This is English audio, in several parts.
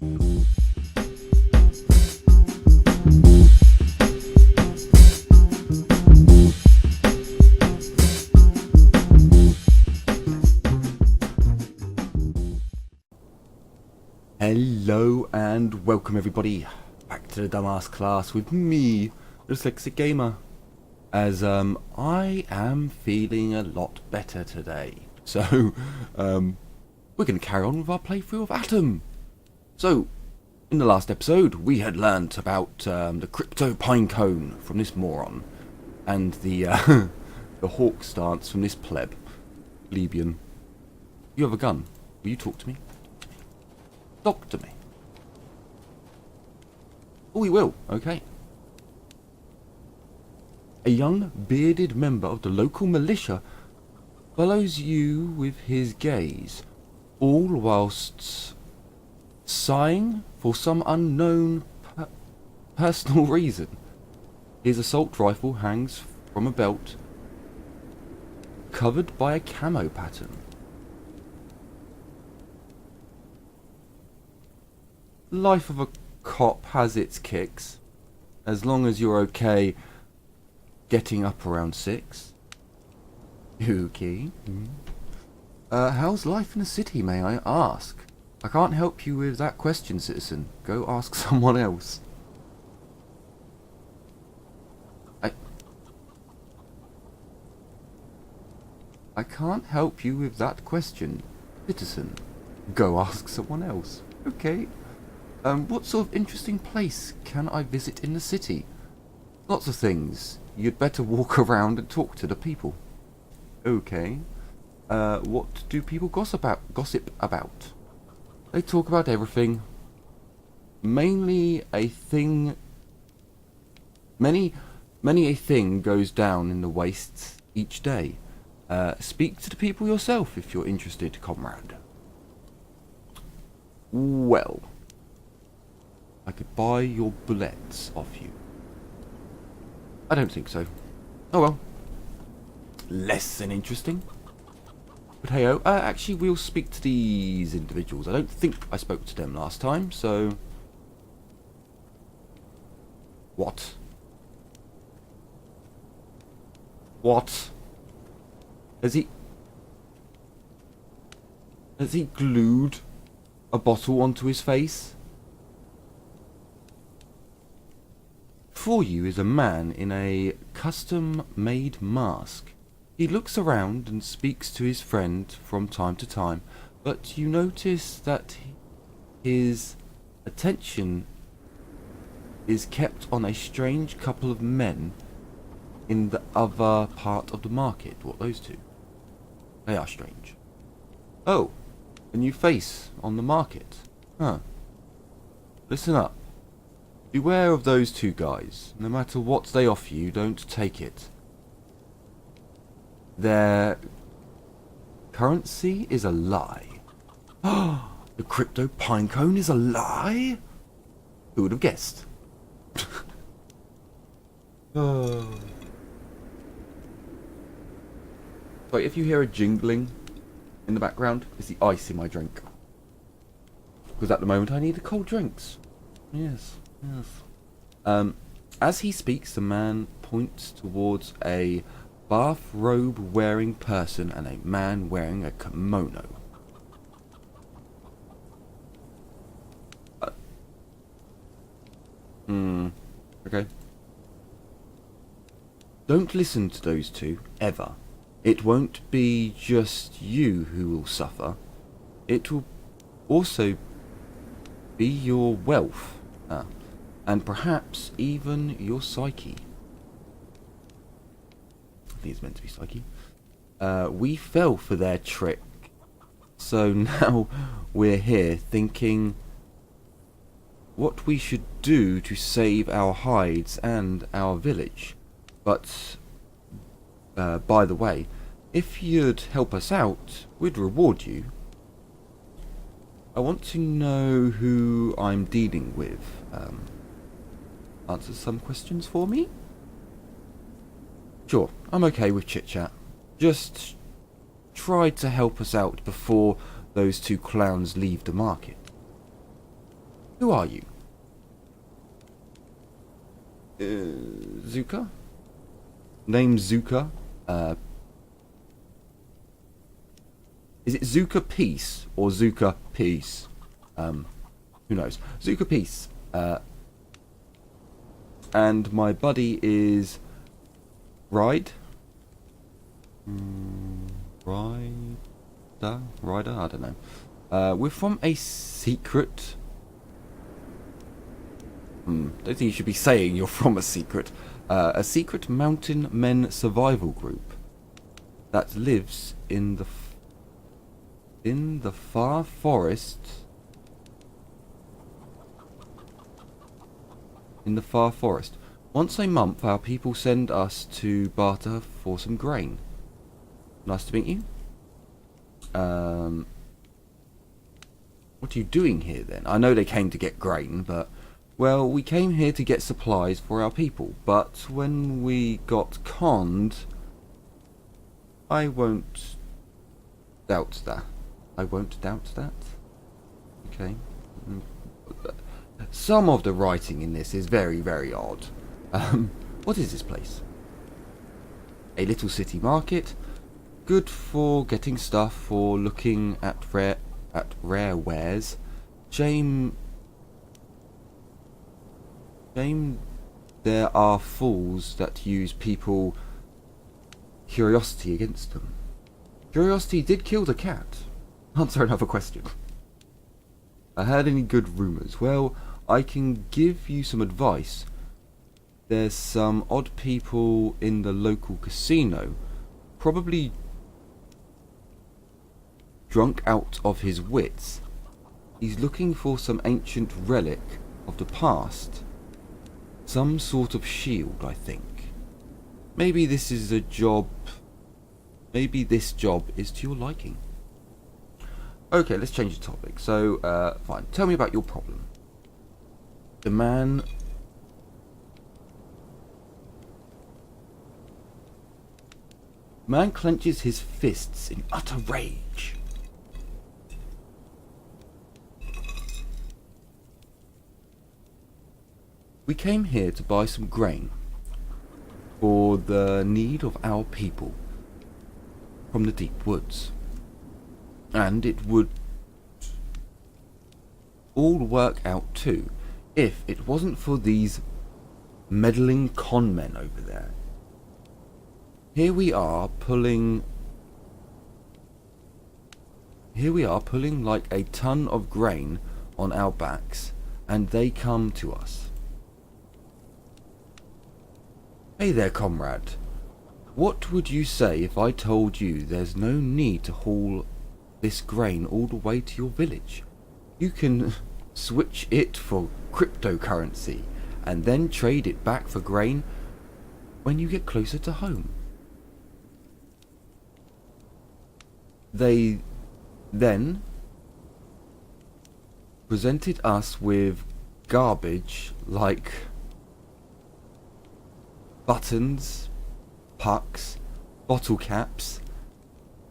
Hello and welcome everybody back to the dumbass class with me, the Dyslexic Gamer, as I am feeling a lot better today. So we're going to carry on with our playthrough of Atom. So in the last episode we had learnt about the crypto pinecone from this moron and the the hawk stance from this plebeian. You have a gun. Will you talk to me? Talk to me. Oh, he will. Okay. A young bearded member of the local militia follows you with his gaze, all whilst sighing for some unknown personal reason. His assault rifle hangs from a belt covered by a camo pattern. Life of a cop has its kicks, as long as you're okay getting up around 6. Okay. How's life in the city, may I ask? I can't help you with that question, citizen. Go ask someone else. I can't help you with that question, citizen. Go ask someone else. Okay. What sort of interesting place can I visit in the city? Lots of things. You'd better walk around and talk to the people. Okay. What do people gossip about? They talk about everything. Mainly a thing... Many a thing goes down in the wastes each day. Speak to the people yourself if you're interested, comrade. Well... I could buy your bullets off you. I don't think so. Oh well. Less than interesting. But hey-oh, actually we'll speak to these individuals. I don't think I spoke to them last time, so... What? What? Has he glued a bottle onto his face? Before you is a man in a custom-made mask. He looks around and speaks to his friend from time to time, but you notice that his attention is kept on a strange couple of men in the other part of the market. What, those two? They are strange. Oh, a new face on the market. Huh. Listen up. Beware of those two guys. No matter what they offer you, don't take it. Their currency is a lie. The crypto pinecone is a lie? Who would have guessed? Sorry, if you hear a jingling in the background, it's the ice in my drink. Because at the moment I need the cold drinks. Yes. Yes. As he speaks, the man points towards a bathrobe wearing person and a man wearing a kimono. Okay. Don't listen to those two, ever. It won't be just you who will suffer. It will also be your wealth. And perhaps even your psyche. I think it's meant to be psyche. We fell for their trick. So now we're here thinking what we should do to save our hides and our village. But, by the way, if you'd help us out, we'd reward you. I want to know who I'm dealing with. Answer some questions for me? Sure, I'm okay with chit-chat. Just try to help us out before those two clowns leave the market. Who are you? Zuka? Name Zuka. Is it Zuka Peace or Zuka Peace? Who knows? Zuka Peace. And my buddy is Ryder? Ryder? I don't know. We're from a secret... don't think you should be saying you're from a secret mountain men survival group that lives in the far forest. In the far forest. Once a month, our people send us to barter for some grain. Nice to meet you. What are you doing here then? I know they came to get grain, but... Well, we came here to get supplies for our people, but when we got conned... I won't doubt that. I won't doubt that. Okay. Some of the writing in this is very, very odd. What is this place? A little city market. Good for getting stuff or looking at rare wares. Shame there are fools that use people curiosity against them. Curiosity did kill the cat. Answer another question. I heard any good rumours? Well, I can give you some advice. There's some odd people in the local casino, probably drunk out of his wits. He's looking for some ancient relic of the past. Some sort of shield, I think. Maybe this is a job... Maybe this job is to your liking. Okay, let's change the topic. So, fine. Tell me about your problem. The man clenches his fists in utter rage. We came here to buy some grain for the need of our people from the deep woods. And it would all work out too if it wasn't for these meddling con men over there. Here we are pulling like a ton of grain on our backs, and they come to us. Hey there, comrade. What would you say if I told you there's no need to haul this grain all the way to your village? You can switch it for cryptocurrency and then trade it back for grain when you get closer to home. They then presented us with garbage like buttons, pucks, bottle caps,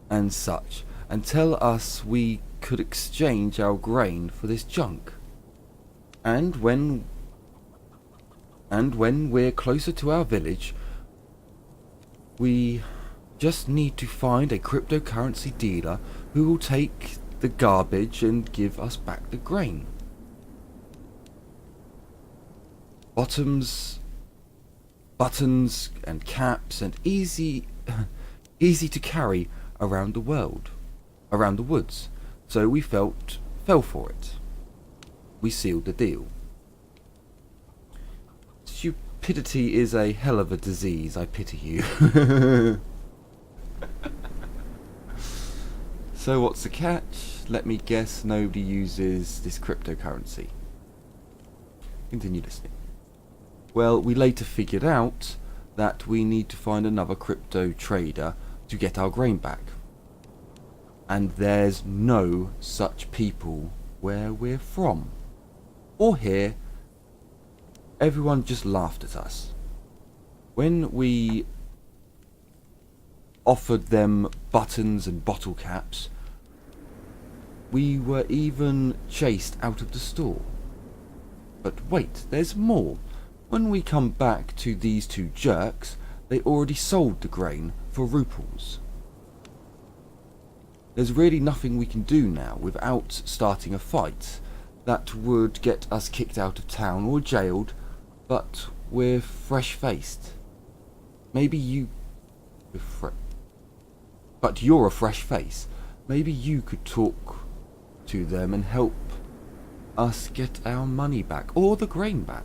and such, and tell us we could exchange our grain for this junk. And when we're closer to our village, we just need to find a cryptocurrency dealer who will take the garbage and give us back the grain. Buttons and caps, and easy to carry around the woods. So we fell for it. We sealed the deal. Stupidity is a hell of a disease. I pity you. So what's the catch? Let me guess, nobody uses this cryptocurrency. Continue listening. Well, we later figured out that we need to find another crypto trader to get our grain back. And there's no such people where we're from. Or here. Everyone just laughed at us. When we offered them buttons and bottle caps, we were even chased out of the store. But wait, there's more. When we come back to these two jerks, they already sold the grain for ruples. There's really nothing we can do now without starting a fight. That would get us kicked out of town or jailed, but we're fresh-faced. Maybe you... But you're a fresh face. Maybe you could talk to them and help us get our money back, or the grain back.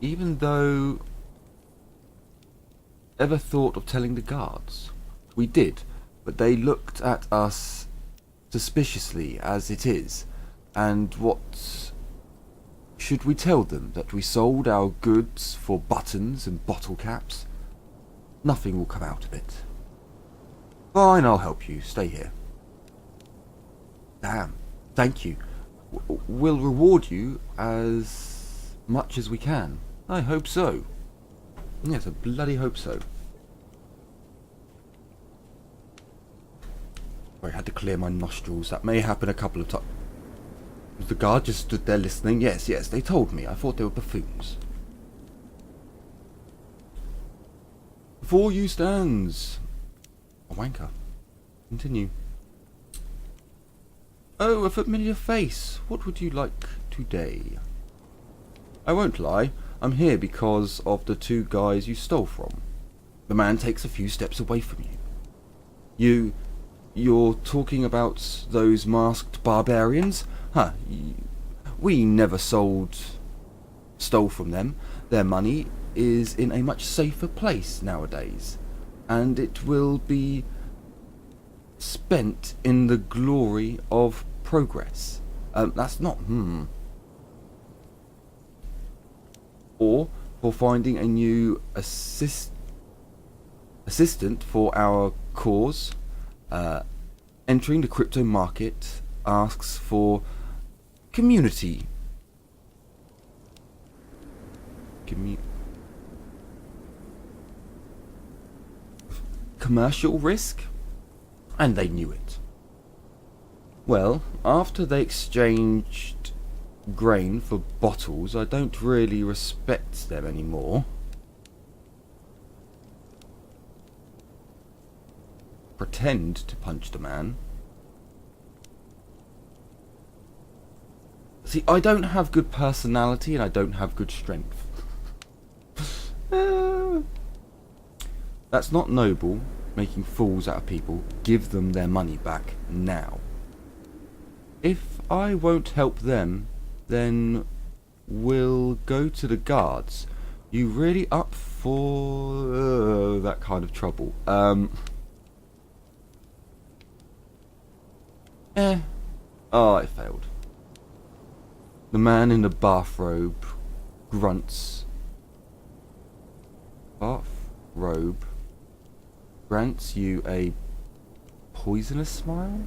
Even though... Ever thought of telling the guards? We did, but they looked at us suspiciously as it is. And what... Should we tell them that we sold our goods for buttons and bottle caps? Nothing will come out of it. Fine, I'll help you. Stay here. Damn. Thank you. We'll reward you as much as we can. I hope so. Yes, I bloody hope so. I had to clear my nostrils. That may happen a couple of times. The guard just stood there listening. Yes, they told me. I thought they were buffoons. Before you stands a wanker. Continue. Oh, a familiar face. What would you like today? I won't lie. I'm here because of the two guys you stole from. The man takes a few steps away from you. You're talking about those masked barbarians? Huh. We never stole from them. Their money is in a much safer place nowadays, and it will be spent in the glory of progress. That's not or for finding a new assistant for our cause. Entering the crypto market asks for community. Commercial risk? And they knew it. Well, after they exchanged grain for bottles, I don't really respect them anymore. Pretend to punch the man. See, I don't have good personality and I don't have good strength. That's not noble, making fools out of people. Give them their money back now. If I won't help them, then we'll go to the guards. You really up for that kind of trouble? Oh, it failed. The man in the bathrobe grunts. Bathrobe grants you a poisonous smile?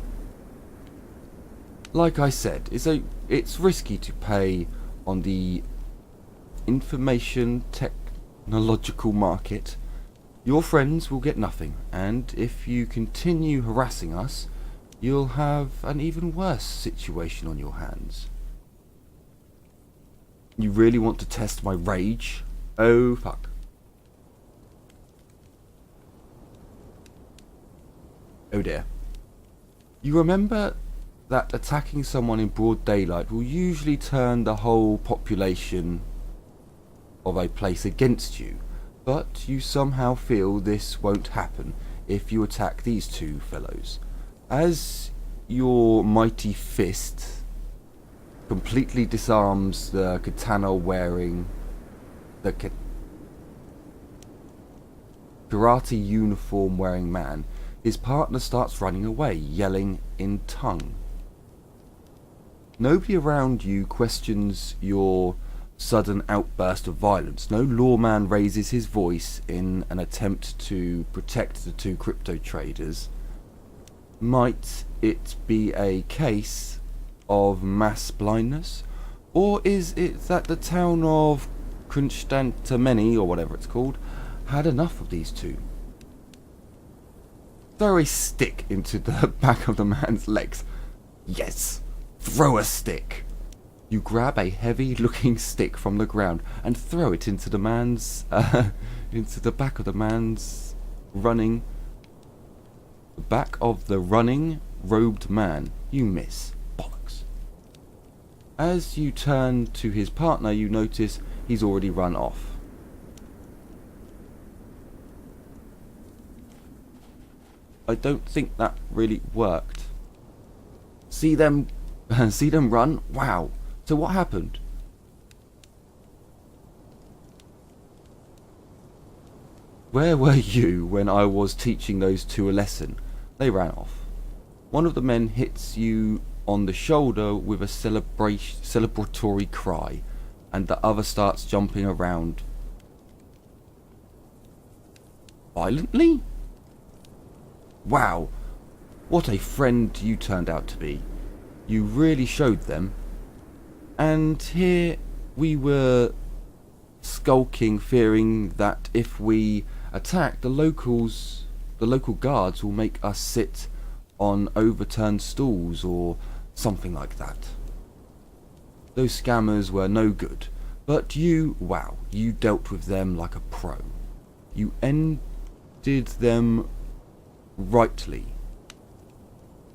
Like I said, it's risky to pay on the information technological market. Your friends will get nothing, and if you continue harassing us, you'll have an even worse situation on your hands. You really want to test my rage? Oh, fuck. Oh dear. You remember that attacking someone in broad daylight will usually turn the whole population of a place against you, but you somehow feel this won't happen if you attack these two fellows. As your mighty fist completely disarms the katana wearing the karate uniform wearing man, his partner starts running away, yelling in tongue. Nobody around you questions your sudden outburst of violence. No lawman raises his voice in an attempt to protect the two crypto traders. Might it be a case of mass blindness? Or is it that the town of Constantameni, or whatever it's called, had enough of these two? Throw a stick into the back of the man's legs. Yes. Throw a stick. You grab a heavy-looking stick from the ground and throw it into the man's, into the back of the man's running, the back of the running, robed man. You miss. Bollocks. As you turn to his partner, you notice he's already run off. I don't think that really worked. See them, see them run? Wow. So what happened? Where were you when I was teaching those two a lesson? They ran off. One of the men hits you on the shoulder with a celebratory cry, and the other starts jumping around violently? Wow, what a friend you turned out to be. You really showed them. And here we were skulking, fearing that if we attack, the local guards will make us sit on overturned stools or something like that. Those scammers were no good, but you dealt with them like a pro. You ended them rightly.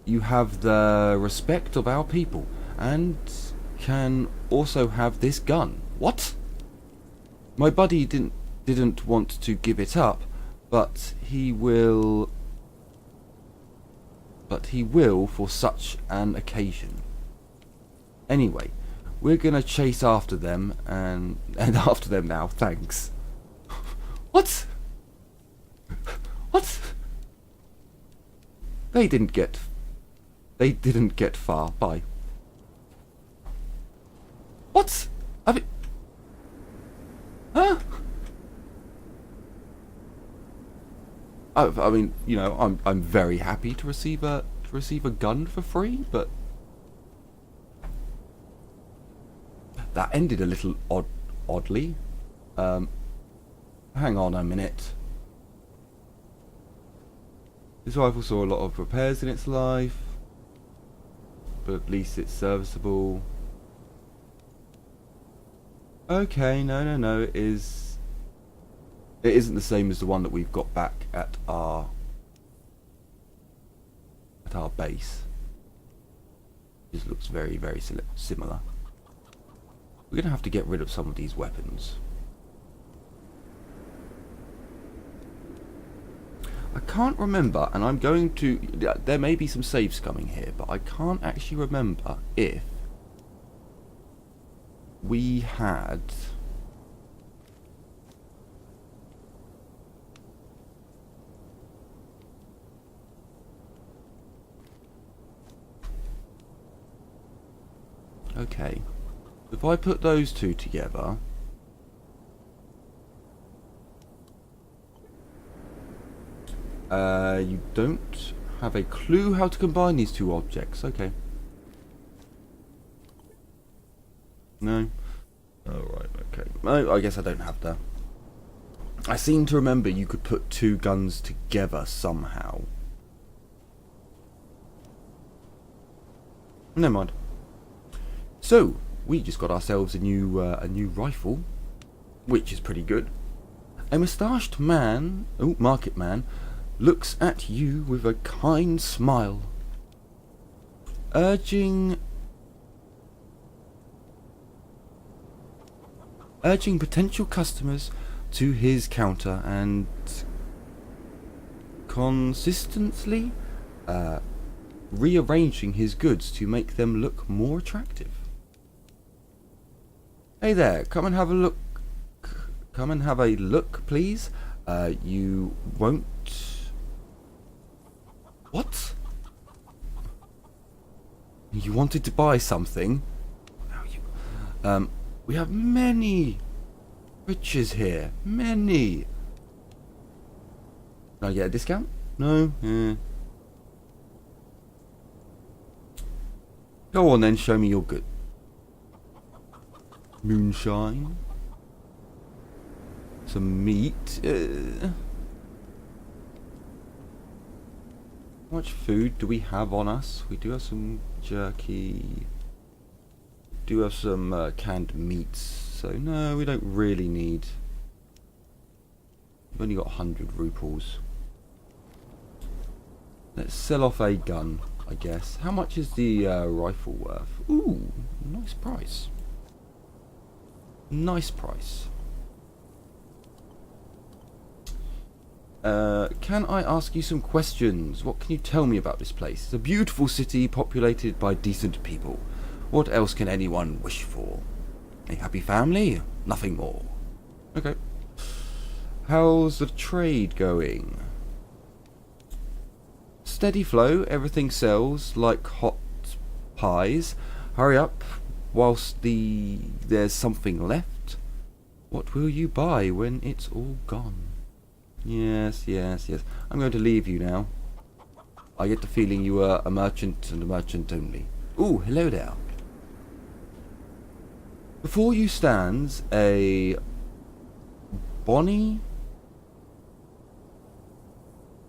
You have the respect of our people, and can also have this gun. What? My buddy didn't want to give it up, but he will for such an occasion. Anyway, we're gonna chase after them and after them now, thanks. What? What? They didn't get far. Bye. What? I mean, huh? I mean, you know, I'm very happy to receive a gun for free, but that ended a little oddly. Hang on a minute. This rifle saw a lot of repairs in its life, but at least it's serviceable. Okay, no, it isn't the same as the one that we've got back at our base. This looks very, very similar. We're gonna have to get rid of some of these weapons. I can't remember, and I'm going to... There may be some saves coming here, but I can't actually remember if we had... Okay. If I put those two together... you don't have a clue how to combine these two objects. Okay. No. Alright, okay. Oh, I guess I don't have that. I seem to remember you could put two guns together somehow. Never mind. So, we just got ourselves a new rifle, which is pretty good. A moustached man, market man, looks at you with a kind smile, urging potential customers to his counter and consistently rearranging his goods to make them look more attractive. Hey there, come and have a look. Come and have a look, please. You won't... What? You wanted to buy something? We have many riches here. Many. Can I get a discount? No? Go on then, show me your good. Moonshine. Some meat. How much food do we have on us? We do have some jerky. Do have some canned meats. So no, we don't really need. We've only got 100 rupees. Let's sell off a gun, I guess. How much is the rifle worth? Ooh, nice price. Nice price. Can I ask you some questions? What can you tell me about this place? It's a beautiful city populated by decent people. What else can anyone wish for? A happy family? Nothing more. Okay. How's the trade going? Steady flow. Everything sells like hot pies. Hurry up whilst there's something left. What will you buy when it's all gone? Yes, yes, yes. I'm going to leave you now. I get the feeling you are a merchant and a merchant only. Ooh, hello there. Before you stands a bonny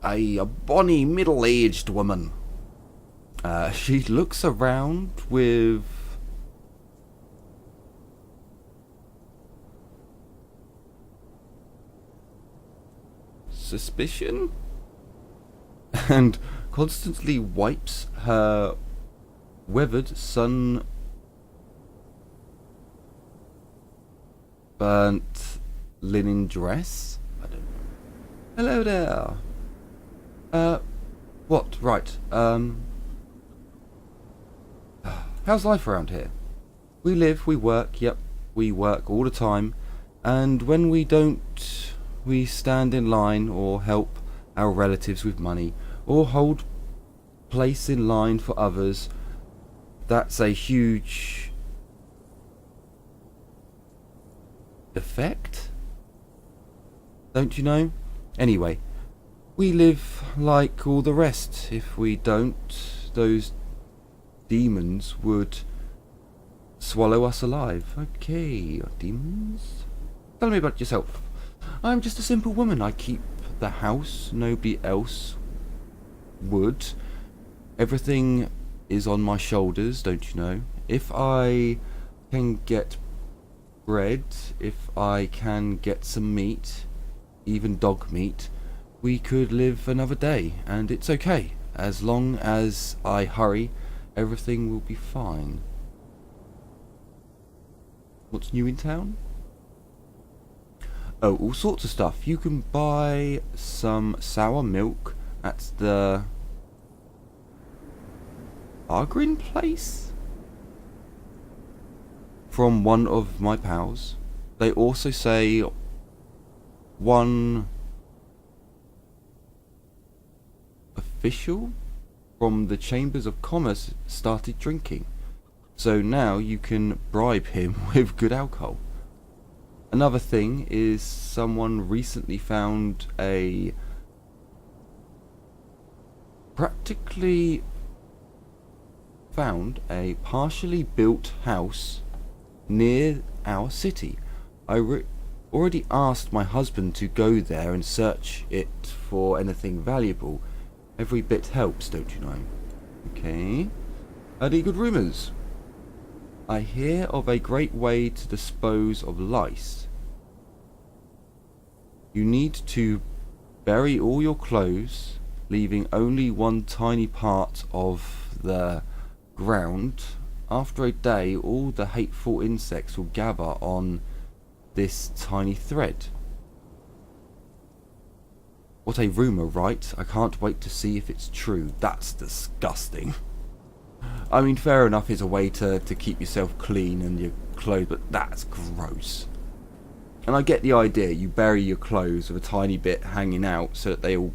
middle-aged woman. She looks around with suspicion and constantly wipes her weathered burnt linen dress. I don't know. Hello there. What? Right. How's life around here? We live, we work, yep, we work all the time, and when we don't, we stand in line or help our relatives with money, or hold place in line for others. That's a huge effect, don't you know? Anyway, we live like all the rest. If we don't, those demons would swallow us alive. Okay, demons? Tell me about yourself. I'm just a simple woman. I keep the house. Nobody else would. Everything is on my shoulders, don't you know? If I can get bread, if I can get some meat, even dog meat, we could live another day, and it's okay. As long as I hurry, everything will be fine. What's new in town? Oh, all sorts of stuff. You can buy some sour milk at the bargain place from one of my pals. They also say one official from the Chambers of Commerce started drinking, so now you can bribe him with good alcohol. Another thing is someone recently found a partially built house near our city. I already asked my husband to go there and search it for anything valuable. Every bit helps, don't you know? Okay. Any good rumours? I hear of a great way to dispose of lice. You need to bury all your clothes, leaving only one tiny part of the ground. After a day, all the hateful insects will gather on this tiny thread. What a rumour, right? I can't wait to see if it's true. That's disgusting. I mean, fair enough, it's a way to keep yourself clean and your clothes, but that's gross. And I get the idea, you bury your clothes with a tiny bit hanging out so that they all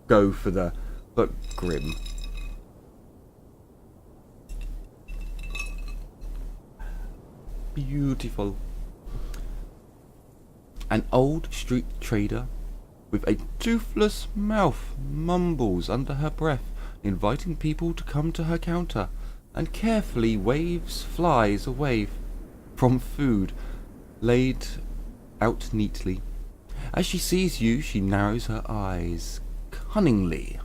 go for the... but grim. Beautiful. An old street trader with a toothless mouth mumbles under her breath, inviting people to come to her counter, and carefully waves flies away from food laid out neatly. As she sees you, she narrows her eyes cunningly.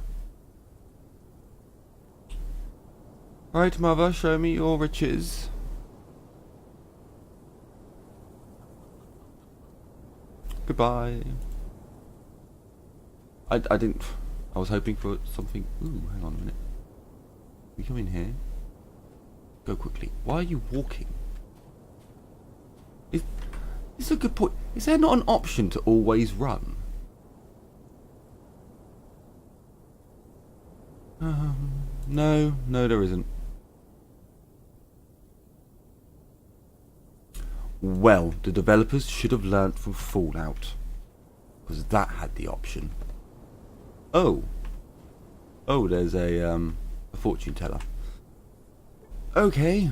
Right, mother, show me your riches. Goodbye. I didn't... I was hoping for something... Ooh, hang on a minute. We come in here. Go quickly. Why are you walking? Is this a good point? Is there not an option to always run? No, there isn't. Well, the developers should have learnt from Fallout, because that had the option. Oh, there's a fortune teller. Okay,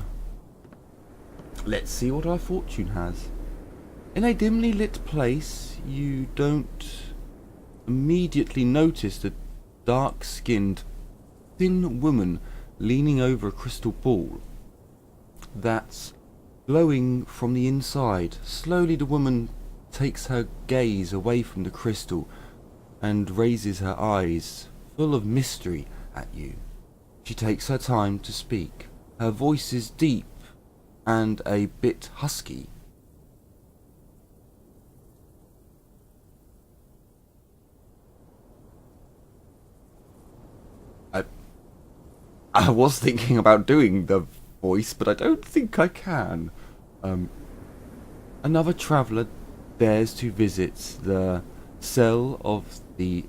let's see what our fortune has. In a dimly lit place, you don't immediately notice the dark-skinned, thin woman leaning over a crystal ball that's glowing from the inside. Slowly the woman takes her gaze away from the crystal and raises her eyes, full of mystery, at you. She takes her time to speak. Her voice is deep and a bit husky. I was thinking about doing the voice, but I don't think I can. Another traveller dares to visit the cell of the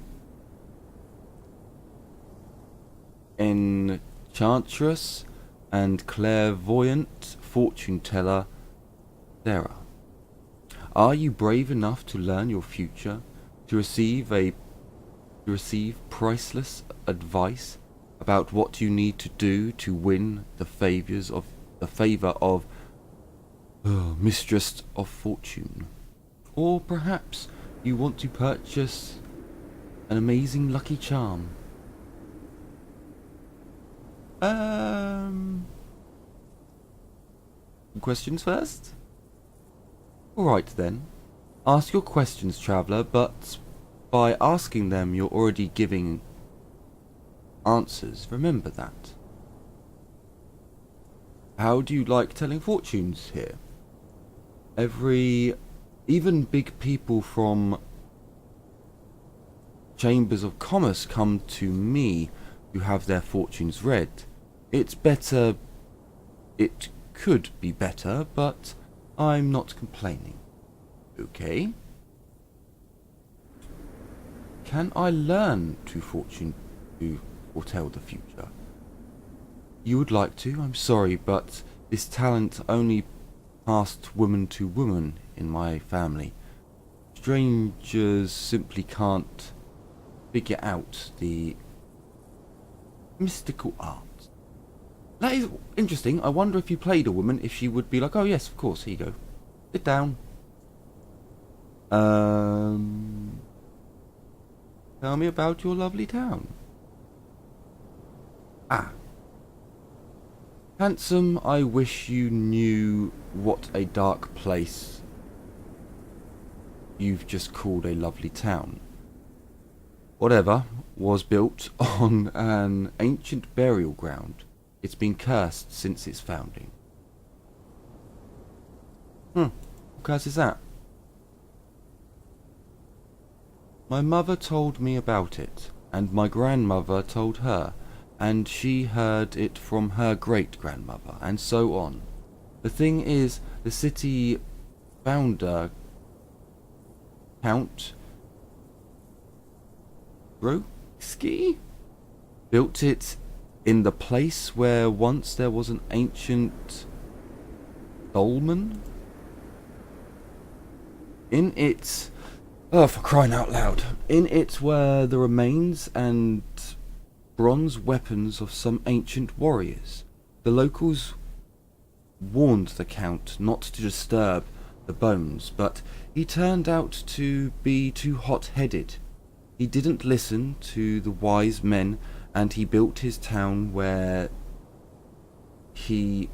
enchantress and clairvoyant fortune teller Sarah. Are you brave enough to learn your future, to receive priceless advice about what you need to do to win the favour of Mistress of Fortune? Or perhaps you want to purchase an amazing lucky charm? Questions first? Alright then. Ask your questions, traveller, but by asking them you're already giving answers. Remember that. How do you like telling fortunes here? Even big people from chambers of commerce come to me to have their fortunes read. It could be better, but I'm not complaining. Okay? Can I learn to foretell the future? You would like to? I'm sorry, but this talent only passed woman to woman in my family. Strangers simply can't figure out the mystical art. That is interesting. I wonder if you played a woman, if she would be like, oh yes, of course, here you go. Sit down. Tell me about your lovely town. Ah. Handsome, I wish you knew what a dark place you've just called a lovely town. Whatever was built on an ancient burial ground. It's been cursed since its founding. What curse is that? My mother told me about it, and my grandmother told her, and she heard it from her great-grandmother, and so on. The thing is, the city founder, Count Groski, built it in the place where once there was an ancient dolmen. In it, oh, for crying out loud, in it were the remains and bronze weapons of some ancient warriors. The locals warned the Count not to disturb the bones, but he turned out to be too hot-headed. He didn't listen to the wise men, and he built his town where he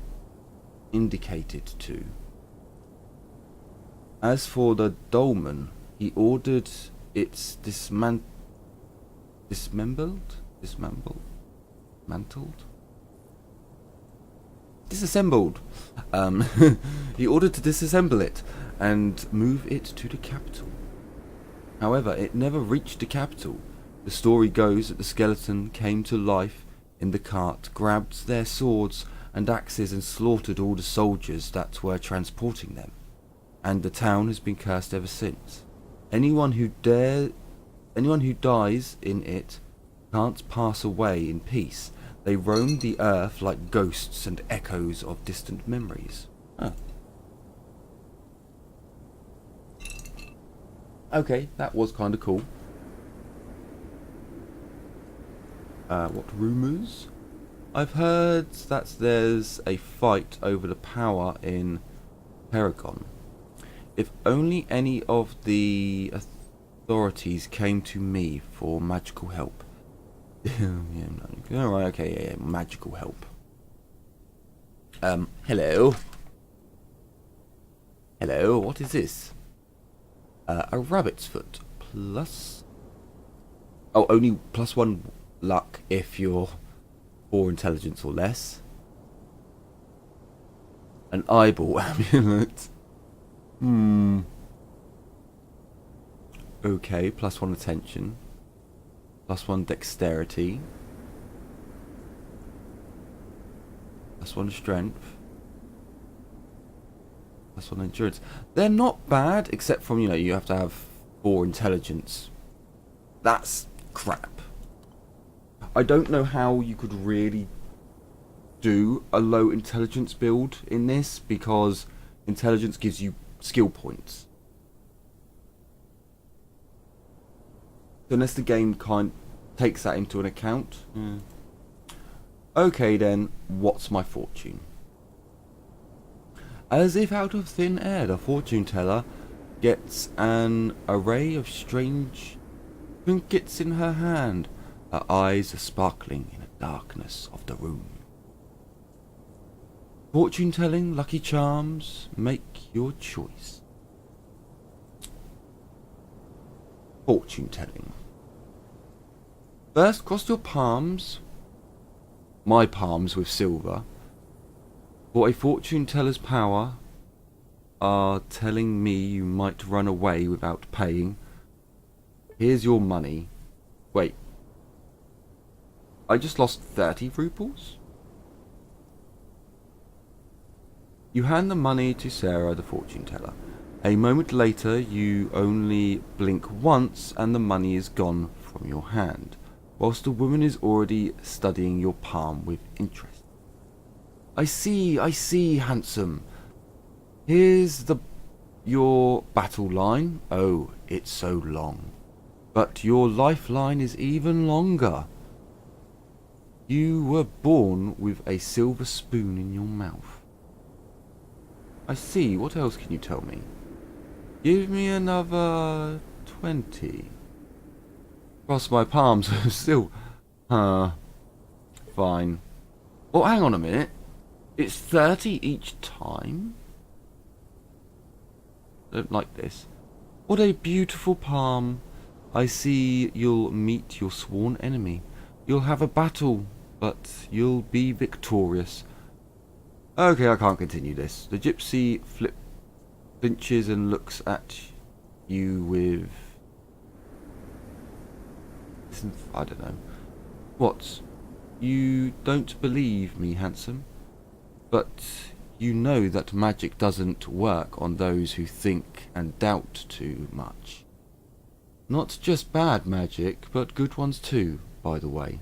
indicated to. As for the dolmen, he ordered its dismantled. disassembled. He ordered to disassemble it and move it to the capital. However, it never reached the capital. The story goes that the skeleton came to life in the cart, grabbed their swords and axes and slaughtered all the soldiers that were transporting them. And the town has been cursed ever since. Anyone who dies in it can't pass away in peace. They roam the earth like ghosts and echoes of distant memories. Huh. Okay, that was kind of cool. What rumours? I've heard that there's a fight over the power in Paragon. If only any of the authorities came to me for magical help. Alright, okay, yeah, magical help. Hello. Hello, what is this? A rabbit's foot plus... Oh, only +1 luck if you're 4 intelligence or less. An eyeball amulet. Okay, +1 attention. +1 dexterity. +1 strength. +1 endurance. They're not bad, except from, you know, you have to have 4 intelligence. That's crap. I don't know how you could really do a low intelligence build in this, because intelligence gives you skill points. So unless the game takes that into an account. Okay then, what's my fortune? As if out of thin air, the fortune teller gets an array of strange trinkets in her hand. Her eyes are sparkling in the darkness of the room. Fortune telling, lucky charms, make your choice. Fortune telling. First, cross your palms, my palms with silver, for a fortune teller's power are telling me you might run away without paying. Here's your money. Wait. I just lost 30 rubles? You hand the money to Sarah, the fortune teller. A moment later, you only blink once and the money is gone from your hand, whilst the woman is already studying your palm with interest. I see, handsome. Here's your battle line. Oh, it's so long. But your lifeline is even longer. You were born with a silver spoon in your mouth. I see. What else can you tell me? Give me another 20. Cross my palms still. Fine. Oh, hang on a minute. It's 30 each time? Don't like this. What a beautiful palm. I see you'll meet your sworn enemy. You'll have a battle, but you'll be victorious. Okay, I can't continue this. The gypsy flinches and looks at you with... I don't know. What? You don't believe me, handsome? But you know that magic doesn't work on those who think and doubt too much. Not just bad magic, but good ones too, by the way.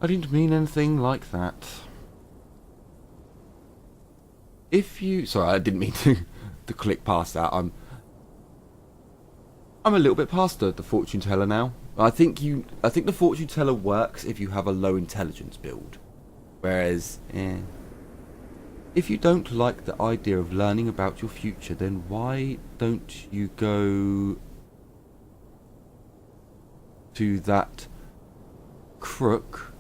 I didn't mean anything like that. If you... Sorry, I didn't mean to click past that. I'm a little bit past the fortune teller now. I think the fortune teller works if you have a low intelligence build. Whereas, if you don't like the idea of learning about your future, then why don't you go to that crook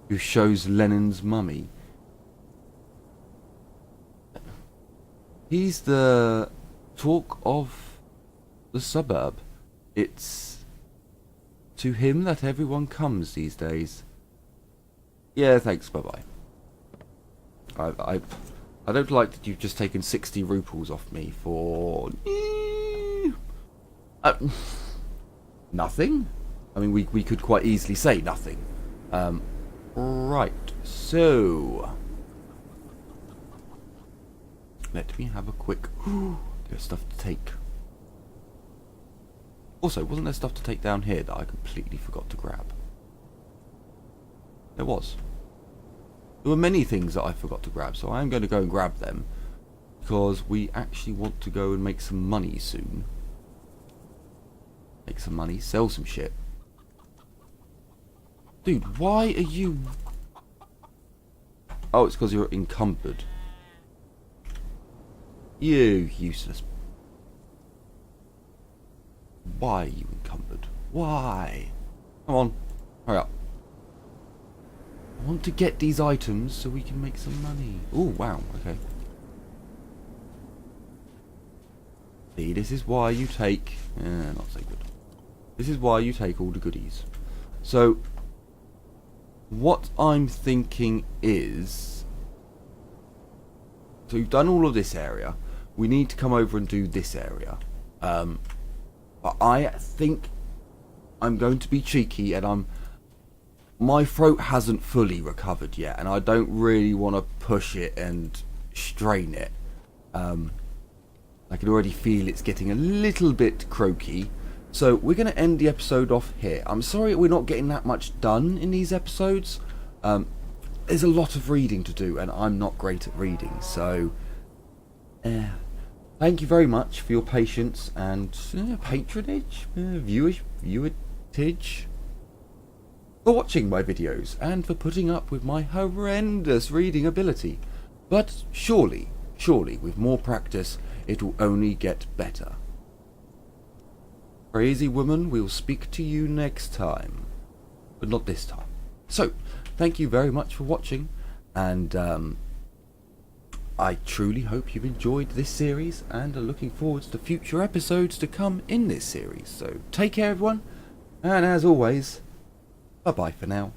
who shows Lenin's mummy? He's the talk of the suburb. It's to him that everyone comes these days. Yeah, thanks, bye-bye. I don't like that you've just taken 60 ruples off me for... nothing? I mean, we could quite easily say nothing. Right, so... Let me have a quick... There's stuff to take. Also, wasn't there stuff to take down here that I completely forgot to grab? There was. There were many things that I forgot to grab, so I'm going to go and grab them. Because we actually want to go and make some money soon. Make some money, sell some shit. Dude, why are you... Oh, it's because you're encumbered. You useless... Why are you encumbered? Why? Come on, hurry up. I want to get these items so we can make some money. Oh, wow, okay. See, this is why you take... not so good. This is why you take all the goodies. So, what I'm thinking is... So we've done all of this area. We need to come over and do this area. But I think I'm going to be cheeky, and my throat hasn't fully recovered yet, and I don't really want to push it and strain it. I can already feel it's getting a little bit croaky. So we're going to end the episode off here. I'm sorry we're not getting that much done in these episodes. There's a lot of reading to do, and I'm not great at reading. So, thank you very much for your patience and patronage, viewerage, for watching my videos and for putting up with my horrendous reading ability. But surely, with more practice, it will only get better. Crazy woman, we'll speak to you next time. But not this time. So, thank you very much for watching, and I truly hope you've enjoyed this series and are looking forward to future episodes to come in this series. So, take care everyone, and as always, bye-bye for now.